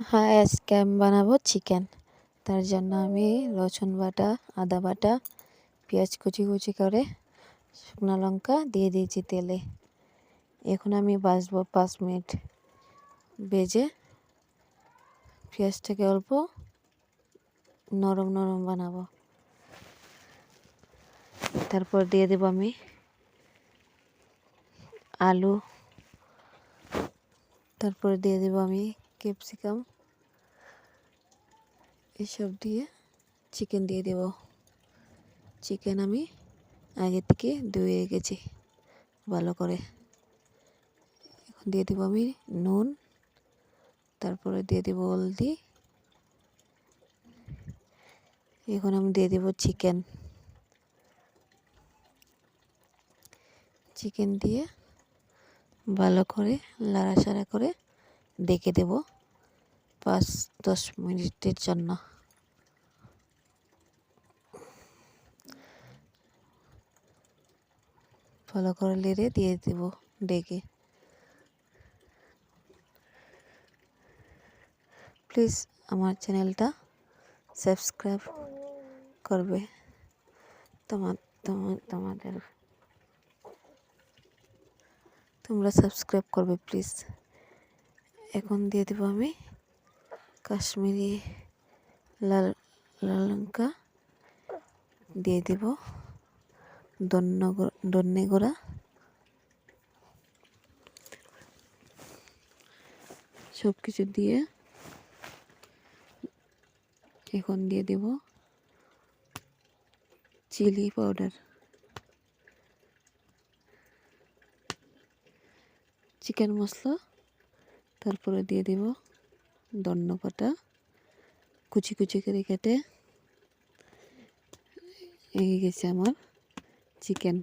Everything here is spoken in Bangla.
হ্যাঁ, আজকে আমি বানাবো চিকেন। তার জন্য আমি রসুন বাটা, আদা বাটা, পেঁয়াজ কুচি কুচি করে, শুকনো লঙ্কা দিয়ে দিয়েছি তেলে। এখন আমি ভাজবো 5 মিনিট। ভেজে পেঁয়াজটাকে অল্প নরম নরম বানাবো। তারপর দিয়ে দেবো আমি আলু, তারপর দিয়ে দেবো আমি ক্যাপসিকাম, এসব দিয়ে চিকেন দিয়ে দেব। চিকেন আমি আগে থেকে ধুয়ে রেখেছি ভালো করে। এখন দিয়ে দেবো আমি নুন, তারপরে দিয়ে দেবো হলদি। এখন আমি দিয়ে দেবো চিকেন। চিকেন দিয়ে ভালো করে নাড়াচাড়া করে ডেকে দেব 5-10 মিনিটের জন্য। ভালো করে নেড়ে দিয়ে দেব ডেকে। প্লিজ আমার চ্যানেলটা সাবস্ক্রাইব করবে। তোমরা সাবস্ক্রাইব করবে প্লিজ। এখন দিয়ে দেবো আমি কাশ্মীরি লাল লঙ্কা, দিয়ে দেব ধনে গুঁড়া, সব কিছু দিয়ে এখন দিয়ে দেব চিলি পাউডার, চিকেন মশলা, তারপরে দিয়ে দেব ধনে পাতা কুচি কুচি করে কেটে। এই গেছে আমার চিকেন।